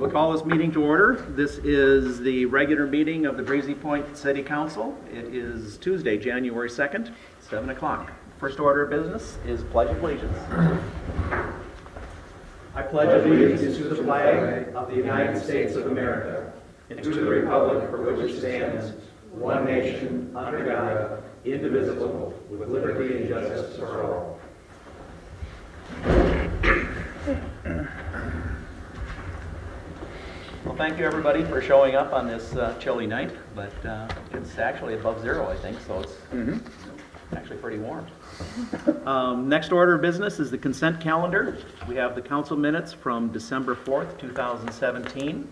We'll call this meeting to order. This is the regular meeting of the Breezy Point City Council. It is Tuesday, January 2nd, 7 o'clock. First order of business is Pledge of Allegiance. I pledge allegiance to the flag of the United States of America and to the republic for which it stands, one nation, under God, indivisible, with liberty and justice for all. Well, thank you everybody for showing up on this chilly night, but it's actually above zero, I think, so it's actually pretty warm. Next order of business is the consent calendar. We have the council minutes from December 4th, 2017,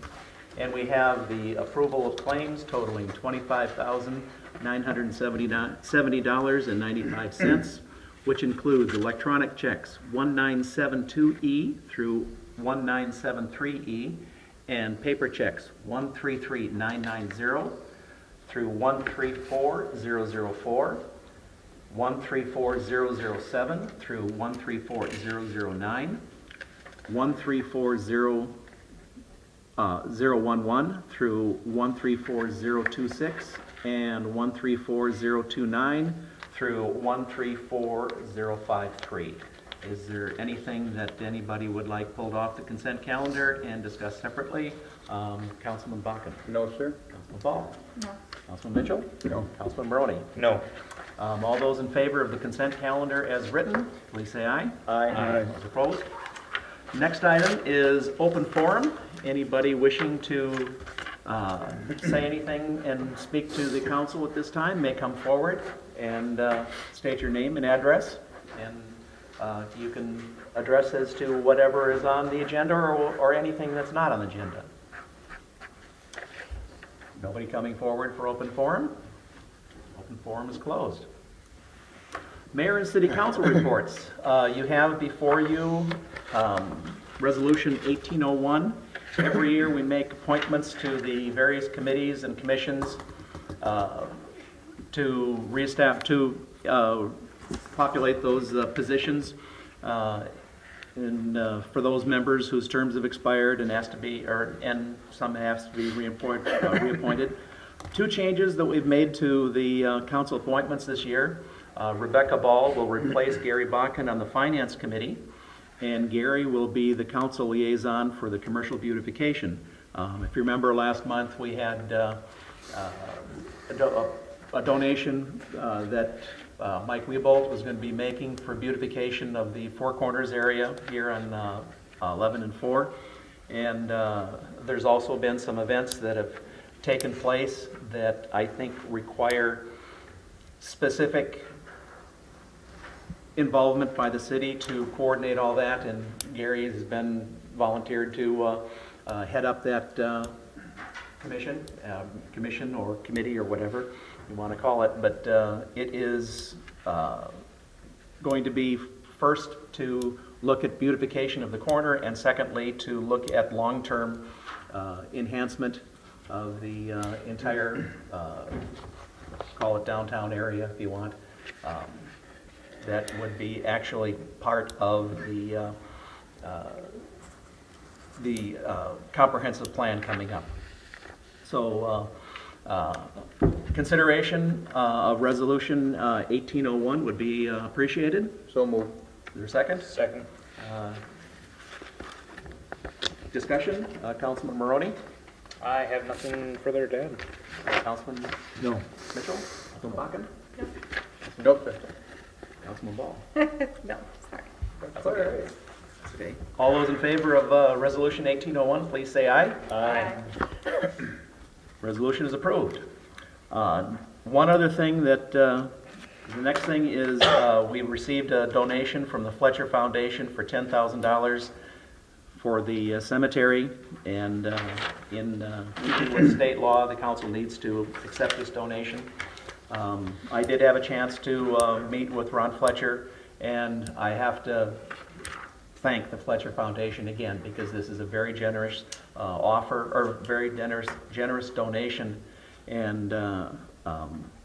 and we have the approval of claims totaling $25,970.95, which includes electronic checks 1972E through 1973E, and paper checks 133990 through 134004, 134007 through 134009, 134011 through 134026, and 134029 through 134053. Is there anything that anybody would like pulled off the consent calendar and discussed separately? Councilman Bakken? No, sir. Councilman Ball? No. Councilman Mitchell? No. Councilman Maroney? No. All those in favor of the consent calendar as written, please say aye. Aye. Those opposed? Next item is open forum. Anybody wishing to say anything and speak to the council at this time may come forward and state your name and address. And you can address as to whatever is on the agenda or anything that's not on the agenda. Nobody coming forward for open forum? Open forum is closed. Mayor and City Council reports. You have before you Resolution 1801. Every year we make appointments to the various committees and commissions to populate those positions for those members whose terms have expired and some have to be reappointed. Two changes that we've made to the council appointments this year. Rebecca Ball will replace Gary Bakken on the Finance Committee, and Gary will be the council liaison for the commercial beautification. If you remember last month, we had a donation that Mike Wiebold was going to be making for beautification of the Four Corners area here on 11 and 4. And there's also been some events that have taken place that I think require specific involvement by the city to coordinate all that, and Gary has been volunteered to head up that commission or committee or whatever you want to call it. But it is going to be first to look at beautification of the corner, and secondly to look at long-term enhancement of the entire, call it downtown area if you want. That would be actually part of the comprehensive plan coming up. So consideration of resolution 1801 would be appreciated. So moved. Is there a second? Second. Discussion? Councilman Maroney? I have nothing further to add. Councilman No. Mitchell? Councilman Bakken? Nope, sir. Councilman Ball? No, sorry. That's okay. That's okay. All those in favor of resolution 1801, please say aye. Aye. Resolution is approved. One other thing that, the next thing is we received a donation from the Fletcher Foundation for $10,000 for the cemetery, and in keeping with state law, the council needs to accept this donation. I did have a chance to meet with Ron Fletcher, and I have to thank the Fletcher Foundation again, because this is a very generous offer, or very generous donation, and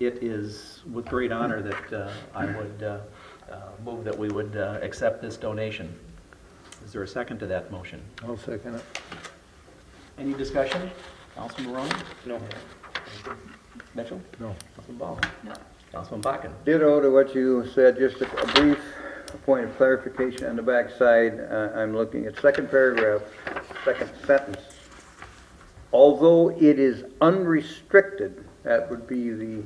it is with great honor that I would move that we would accept this donation. Is there a second to that motion? I'll second it. Any discussion? Councilman Maroney? No. Mitchell? No. Councilman Ball? No. Councilman Bakken? Ditto to what you said, just a brief point of clarification on the back side. I'm looking at second paragraph, second sentence. Although it is unrestricted, that would be the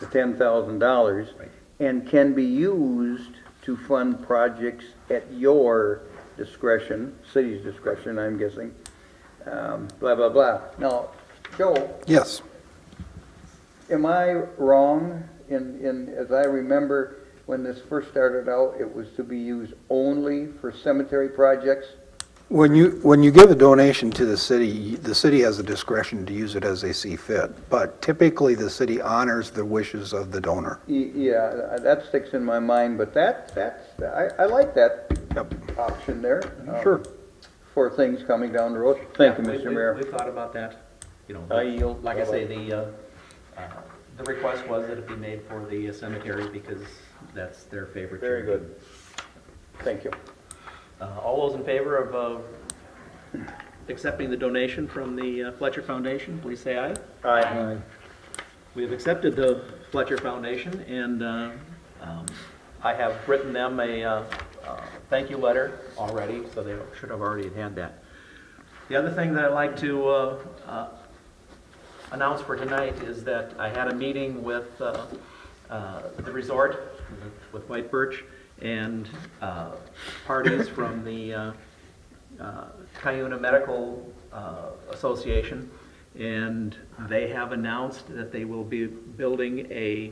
$10,000, Right. and can be used to fund projects at your discretion, city's discretion, I'm guessing, blah, blah, blah. Now, Joe, Yes. am I wrong as I remember when this first started out, it was to be used only for cemetery projects? When you give a donation to the city has the discretion to use it as they see fit, but typically the city honors the wishes of the donor. Yeah, that sticks in my mind, but I like that Yep. option there. Sure. For things coming down the road. Thank you, Yeah, Mr. Mayor. We've thought about that, you know. I yield. Like I say, the request was that it be made for the cemetery because that's their favorite. Very charity. good. Thank you. All those in favor of accepting the donation from the Fletcher Foundation, please say aye. Aye. We have accepted the Fletcher Foundation, and I have written them a thank you letter already, so they should have already had that. The other thing that I'd like to announce for tonight is that I had a meeting with the resort, with White Birch, and parties from the Cuyuna Medical Association, and they have announced that they will be building a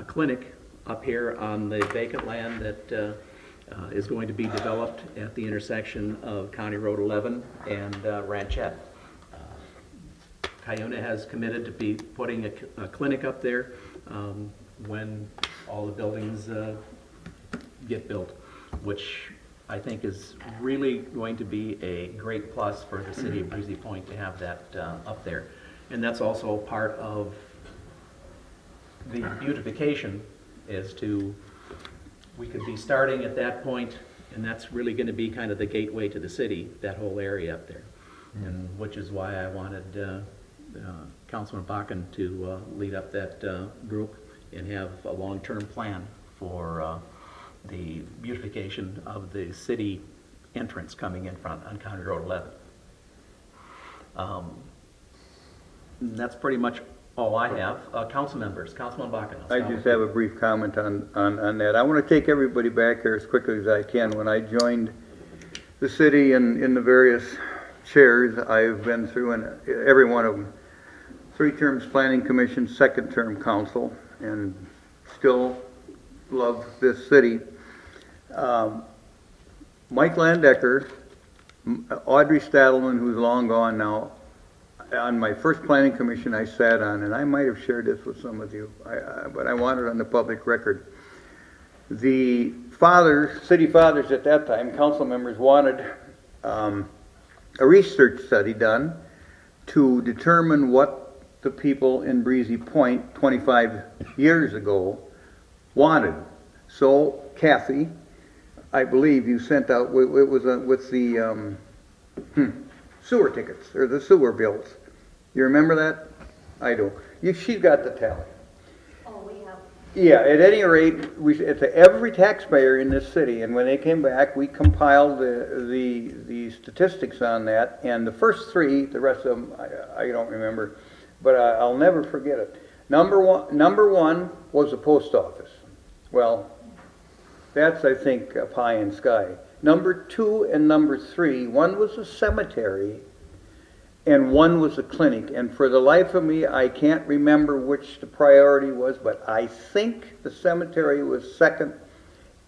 clinic up here on the vacant land that is going to be developed at the intersection of County Road 11 and Ranchette. Cuyuna has committed to be putting a clinic up there when all the buildings get built, which I think is really going to be a great plus for the city of Breezy Point to have that up there. And that's also part of the beautification we could be starting at that point, and that's really going to be kind of the gateway to the city, that whole area up there. And which is why I wanted Councilman Bakken to lead up that group and have a long-term plan for the beautification of the city entrance coming in front on County Road 11. And that's pretty much all I have. Council members, Councilman Bakken. I just have a brief comment on that. I want to take everybody back here as quickly as I can. When I joined the city and in the various chairs I've been through, and every one of them, 3 terms planning commission, 2nd term council, and still love this city. Mike Landecker, Audrey Stadelman, who's long gone now, on my first planning commission I sat on, and I might have shared this with some of you, but I want it on the public record. The city fathers at that time, council members, wanted a research study done to determine what the people in Breezy Point 25 years ago wanted. So, Kathy, I believe you sent out, it was with the sewer tickets, or the sewer bills. You remember that? I do. She's got the tally. Oh, we have. Yeah, at any rate, it's every taxpayer in this city, and when they came back, we compiled the statistics on that, and the first 3, the rest of them, I don't remember, but I'll never forget it. Number one was the post office. Well, that's, I think, pie in sky. Number 2 and number 3, one was a cemetery, and one was a clinic. And for the life of me, I can't remember which the priority was, but I think the cemetery was 2nd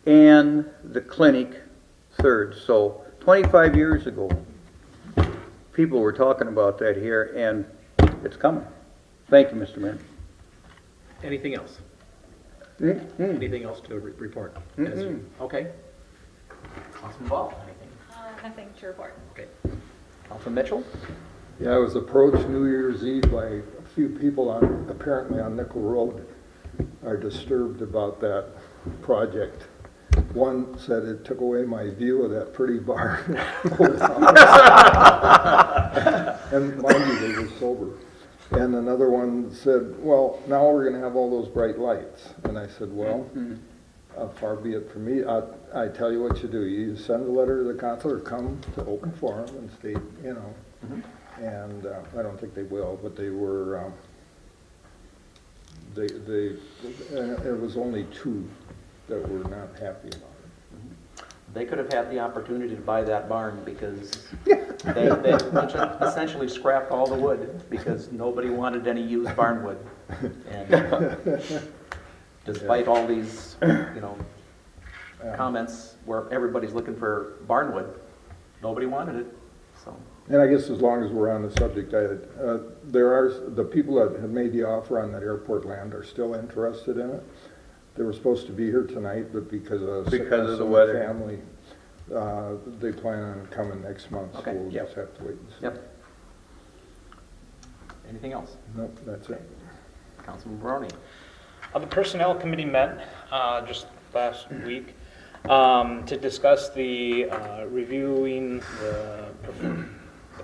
and the clinic 3rd. So 25 years ago, people were talking about that here, and it's coming. Thank you, Mr. Mayor. Anything else? Anything else to report? Okay. Councilman Ball, anything? Nothing to report. Okay. Councilman Mitchell? Yeah, I was approached New Year's Eve by a few people apparently on Nickel Road are disturbed about that project. One said it took away my view of that pretty bar. And mind you, they were sober. And another one said, well, now we're gonna have all those bright lights. And I said, well, far be it from me. I tell you what you do. You send a letter to the council or come to open forum and state, you know. And I don't think they will, but they were, it was only two that were not happy about it. They could have had the opportunity to buy that barn because they essentially scrapped all the wood because nobody wanted any used barn wood. And despite all these, comments where everybody's looking for barn wood, nobody wanted it, so. And I guess as long as we're on the subject, there are, the people that have made the offer on that airport land are still interested in it. They were supposed to be here tonight, but because of sickness of the in weather. family, they plan on coming next month, so Okay. we'll just have to wait and see. Yep. Anything else? Nope, that's it. Councilman Barone? The Personnel Committee met just last week to discuss the reviewing the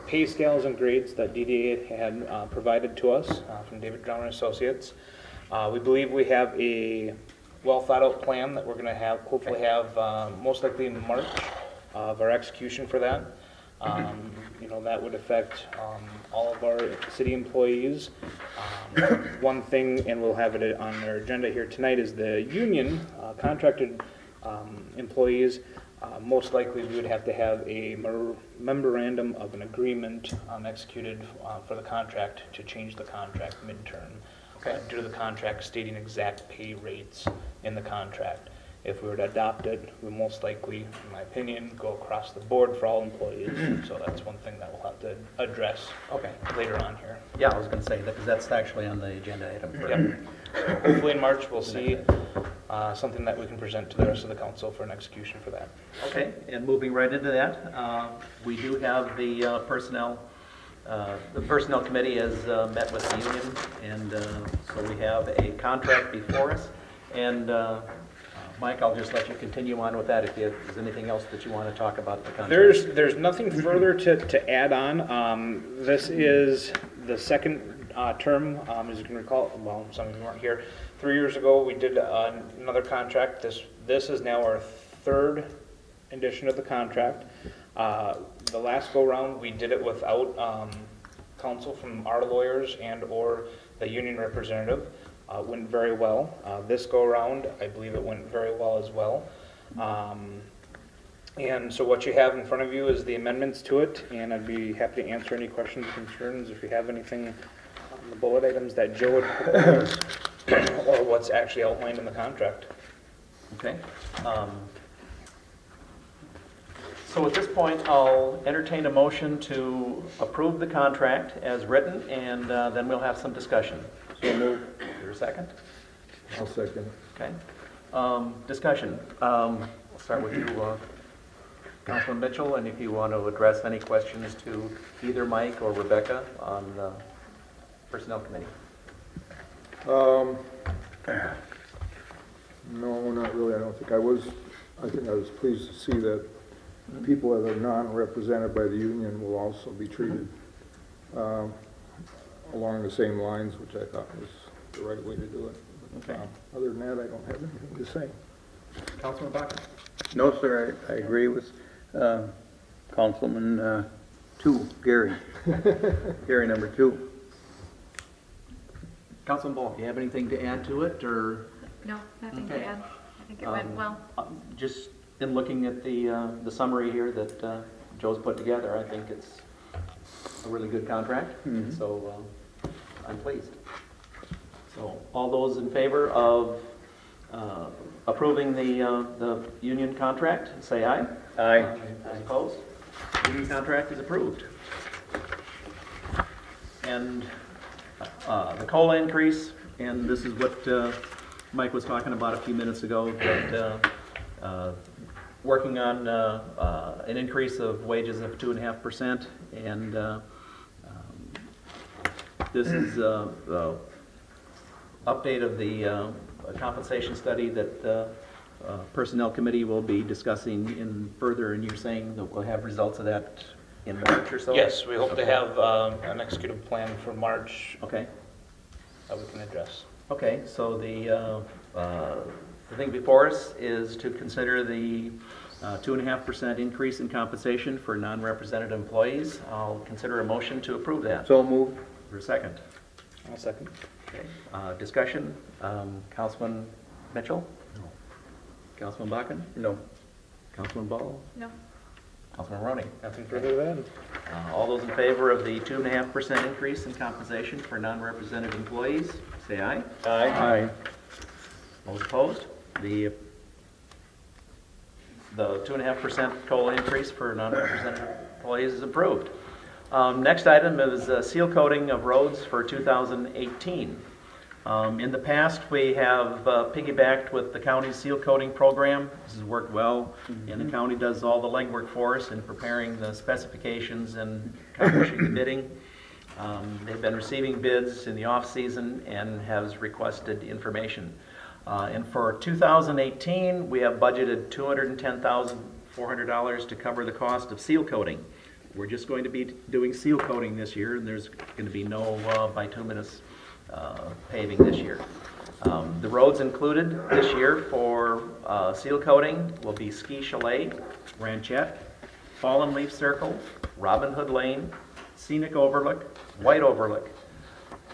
pay scales and grades that DDA had provided to us from David Drummer Associates. We believe we have a well thought out plan that we're going to have, hopefully have most likely in March of our execution for that. That would affect all of our city employees. One thing, and we'll have it on our agenda here tonight, is the union contracted employees. Most likely, we would have to have a memorandum of an agreement executed for the contract to change the contract midterm. Due to the contract stating exact pay rates in the contract. If we were to adopt it, we most likely, in my opinion, go across the board for all employees. So that's one thing that we'll have to address later on here. Yeah, I was going to say that because that's actually on the agenda item. So hopefully in March, we'll see something that we can present to the rest of the council for an execution for that. Okay, and moving right into that, we do have the personnel committee has met with the union, and so we have a contract before us. And Mike, I'll just let you continue on with that if there's anything else that you want to talk about the contract. There's nothing further to add on. This is the second term, as you can recall. Well, some of you weren't here. 3 years ago, we did another contract. This is now our third edition of the contract. The last go round, we did it without counsel from our lawyers and or the union representative. Went very well. This go around, I believe it went very well as well. And so what you have in front of you is the amendments to it, and I'd be happy to answer any questions, concerns, if you have anything on the bullet items that Joe would propose, or what's actually outlined in the contract. Okay. So at this point, I'll entertain a motion to approve the contract as written, and then we'll have some discussion. So move. Is there a second? I'll second. Okay. Discussion. We'll start with you, Councilman Mitchell, and if you want to address any questions to either Mike or Rebecca on the Personnel Committee. No, not really. I think I was pleased to see that people that are non-represented by the union will also be treated along the same lines, which I thought was the right way to do it. Okay. Other than that, I don't have anything to say. Councilman Baca? No, sir, I agree with Councilman 2, Gary. Gary number 2. Councilman Ball, do you have anything to add to it, or? No, nothing Okay. to add. I think it went well. Just in looking at the summary here that Joe's put together, I think it's a really good contract, so I'm pleased. So all those in favor of approving the union contract, say aye. Aye. Those opposed? Union contract is approved. And the COLA increase, and this is what Mike was talking about a few minutes ago, that working on an increase of wages of 2.5%, and this is the update of the compensation study that Personnel Committee will be discussing in further, and you're saying that we'll have results of that in March or so? Yes, we hope to have an executive plan for March Okay. that we can address. Okay, so the thing before us is to consider the 2.5% increase in compensation for non-represented employees. I'll consider a motion to approve that. So moved. For a second. I'll second. Okay, discussion, Councilman Mitchell? No. Councilman Bakken? No. Councilman Ball? No. Councilman Roney? Nothing further to add. All those in favor of the 2.5% increase in compensation for non-represented employees, say aye. Aye. Those opposed? The 2.5% COLA increase for non-represented employees is approved. Next item is seal coating of roads for 2018. In the past, we have piggybacked with the county's seal coating program. This has worked well, and the county does all the legwork for us in preparing the specifications and accomplishing the bidding. They've been receiving bids in the off-season and has requested information. And for 2018, we have budgeted $210,400 to cover the cost of seal coating. We're just going to be doing seal coating this year, and there's going to be no bituminous paving this year. The roads included this year for seal coating will be Ski Chalet, Ranchette, Fallen Leaf Circle, Robin Hood Lane, Scenic Overlook, White Overlook,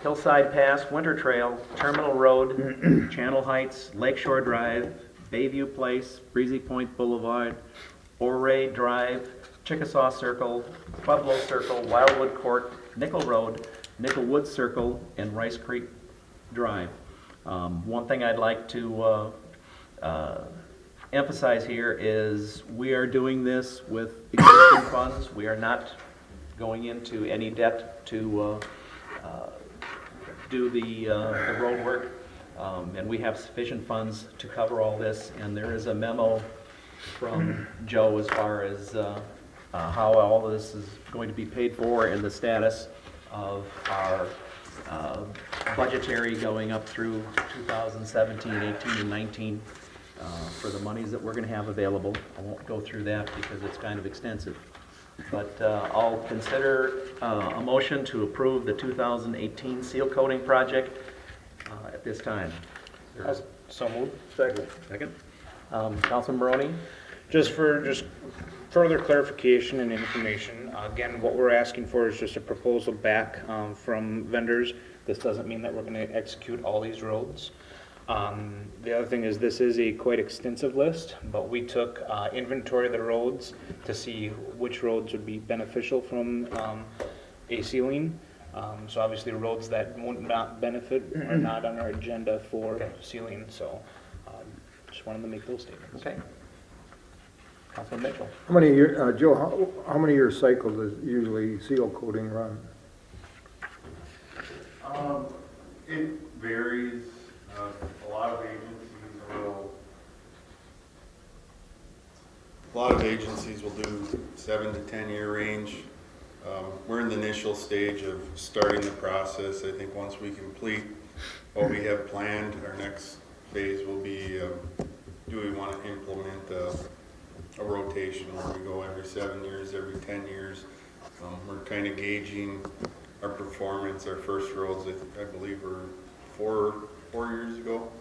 Hillside Pass, Winter Trail, Terminal Road, Channel Heights, Lakeshore Drive, Bayview Place, Breezy Point Boulevard, Ouray Drive, Chickasaw Circle, Pueblo Circle, Wildwood Court, Nickel Road, Nickel Woods Circle, and Rice Creek Drive. One thing I'd like to emphasize here is we are doing this with existing funds. We are not going into any debt to do the road work, and we have sufficient funds to cover all this. And there is a memo from Joe as far as how all this is going to be paid for and the status of our budgetary going up through 2017, 18, and 19 for the monies that we're going to have available. I won't go through that because it's kind of extensive. But I'll consider a motion to approve the 2018 seal coating project at this time. So moved. Second. Second. Councilman Barone? Just further clarification and information, again, what we're asking for is just a proposal back from vendors. This doesn't mean that we're going to execute all these roads. The other thing is this is a quite extensive list, but we took inventory of the roads to see which roads would be beneficial from a sealing. So obviously roads that would not benefit are not on our agenda for sealing, so just wanted to make those statements. Okay. Councilman Mitchell? How many year, Joe, how many year cycle does usually seal coating run? It varies. A lot of agencies will do 7 to 10 year range. We're in the initial stage of starting the process. I think once we complete what we have planned, our next phase will be, do we want to implement a rotation where we go every 7 years, every 10 years. We're kind of gauging our performance. Our first roads, I believe, were four years ago.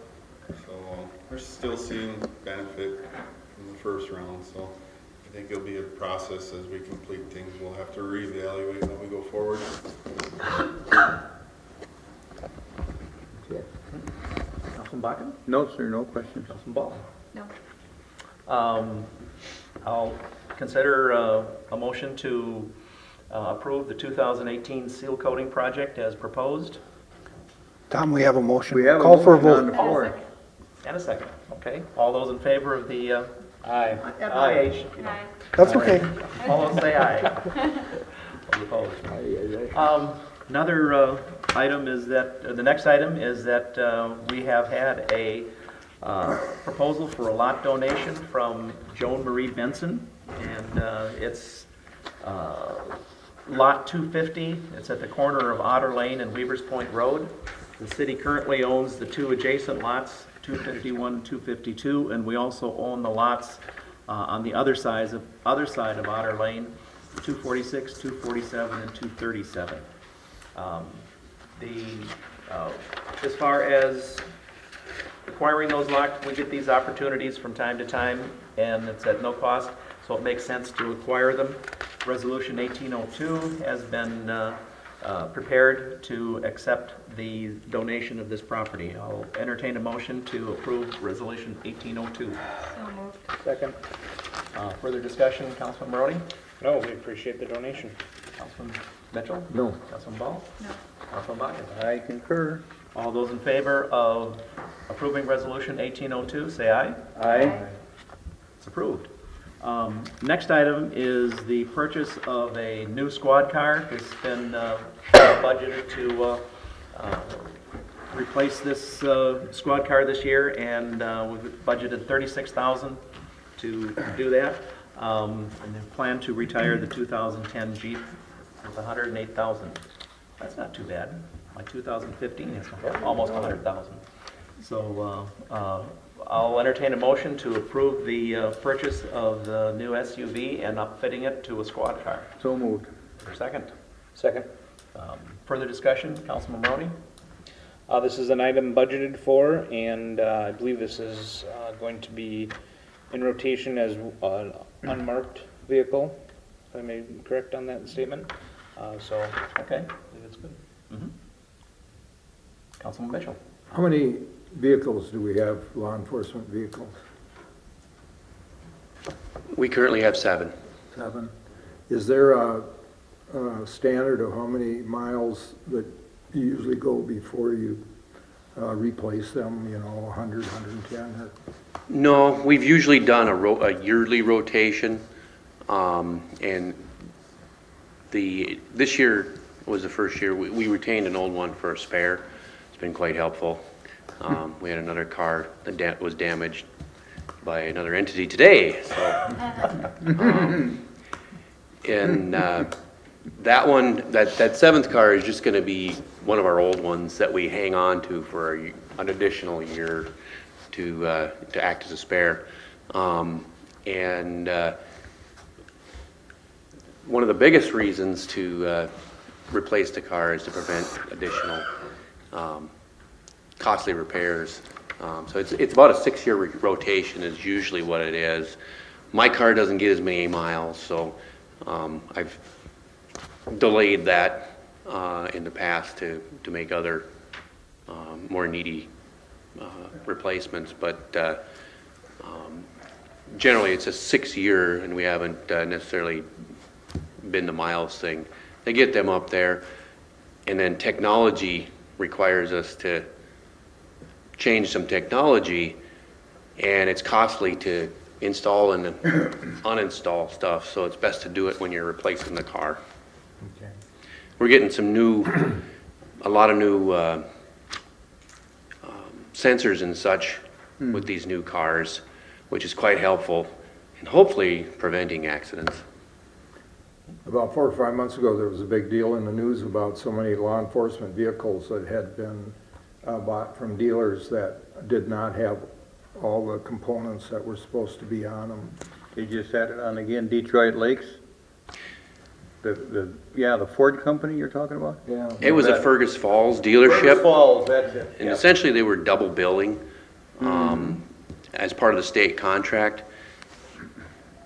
So we're still seeing benefit from the first round. So I think it'll be a process as we complete things. We'll have to reevaluate when we go forward. Councilman Bakken? No, sir, no questions. Councilman Ball? No. I'll consider a motion to approve the 2018 seal coating project as proposed. Tom, we have a motion. We have a Call for a motion on vote. the floor. And a second. Okay. All those in favor of the Aye. aye. Aye. That's okay. All those say aye. All opposed. Another item is that, the next item is that we have had a proposal for a lot donation from Joan Marie Benson, and it's lot 250. It's at the corner of Otter Lane and Weavers Point Road. The city currently owns the two adjacent lots, 251, 252, and we also own the lots on the other side of Otter Lane, 246, 247, and 237. As far as acquiring those lots, we get these opportunities from time to time, and it's at no cost, so it makes sense to acquire them. Resolution 1802 has been prepared to accept the donation of this property. I'll entertain a motion to approve Resolution 1802. So moved. Second. Further discussion, Councilman Marody? No, we appreciate the donation. Councilman Mitchell? No. Councilman Ball? No. Councilman Bakken? I concur. All those in favor of approving Resolution 1802, say aye. Aye. It's approved. Next item is the purchase of a new squad car. It's been budgeted to replace this squad car this year, and we've budgeted $36,000 to do that. And they plan to retire the 2010 Jeep with $108,000. That's not too bad. My 2015 is almost $100,000. So I'll entertain a motion to approve the purchase of the new SUV and upfitting it to a squad car. So moved. Is there a second? Second. Further discussion, Councilman Marody? This is an item budgeted for, and I believe this is going to be in rotation as an unmarked vehicle, if I may be correct on that statement. So, Okay, I think that's good. Councilman Mitchell? How many vehicles do we have, law enforcement vehicles? We currently have 7. 7. Is there a standard of how many miles that you usually go before you replace them, 100, 110? Or? No, we've usually done a yearly rotation, and this year was the first year we retained an old one for a spare. It's been quite helpful. We had another car that was damaged by another entity today, so. And that one, that 7th car is just going to be one of our old ones that we hang on to for an additional year to act as a spare. And one of the biggest reasons to replace the car is to prevent additional costly repairs. So it's about a 6-year rotation is usually what it is. My car doesn't get as many miles, so I've delayed that in the past to make other more needy replacements. But generally it's a 6-year, and we haven't necessarily been the miles thing. They get them up there, and then technology requires us to change some technology, and it's costly to install and uninstall stuff, so it's best to do it when you're replacing the car. Okay. We're getting a lot of new sensors and such with these new cars, which is quite helpful in hopefully preventing accidents. About 4 or 5 months ago, there was a big deal in the news about so many law enforcement vehicles that had been bought from dealers that did not have all the components that were supposed to be on them. They just had it on again, Detroit Lakes. The Ford company you're talking about? Yeah. It was a Fergus Falls dealership. Fergus Falls, that's it. And essentially, they were double billing as part of the state contract.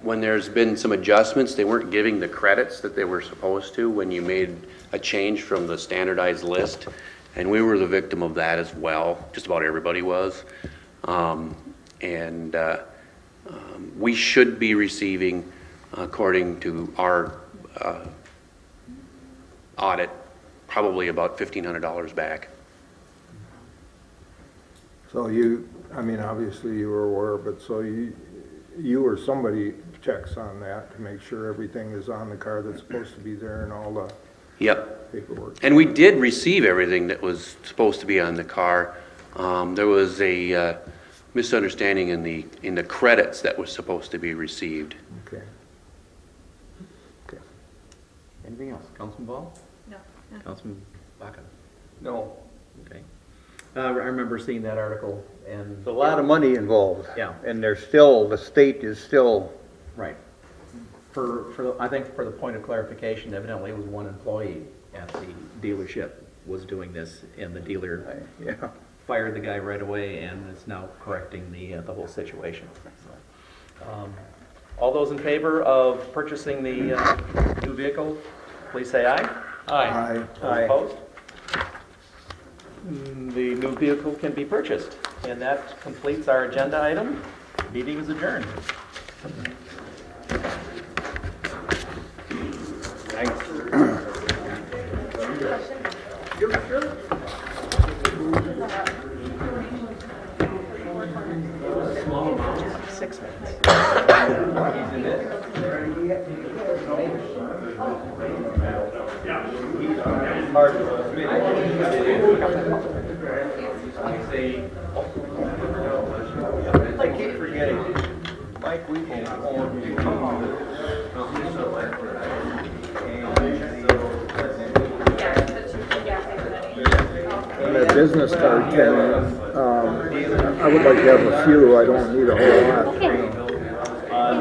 When there's been some adjustments, they weren't giving the credits that they were supposed to when you made a change from the standardized list. And we were the victim of that as well. Just about everybody was. We should be receiving, according to our audit, probably about $1,500 back. So obviously you were aware, but so you or somebody checks on that to make sure everything is on the car that's supposed to be there and all the Yep. paperwork. And we did receive everything that was supposed to be on the car. There was a misunderstanding in the credits that was supposed to be received. Okay. Anything else? Councilman Ball? No. Councilman Bakken? No. Okay. I remember seeing that article, and, There's a lot of money involved. Yeah. And there's still, the state is still, right. I think for the point of clarification, evidently it was one employee at the dealership was doing this, and the dealer yeah. fired the guy right away and is now correcting the whole situation. So, all those in favor of purchasing the new vehicle, please say aye. Aye. Those Aye. opposed? The new vehicle can be purchased, and that completes our agenda item. Meeting is adjourned. Six minutes. I keep forgetting, Mike Weeble owned And that business card, Ken, I would like to have a few, I don't need a whole lot. Okay.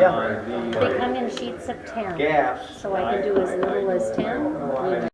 They come in sheets of 10, gas. so I can do as little as 10.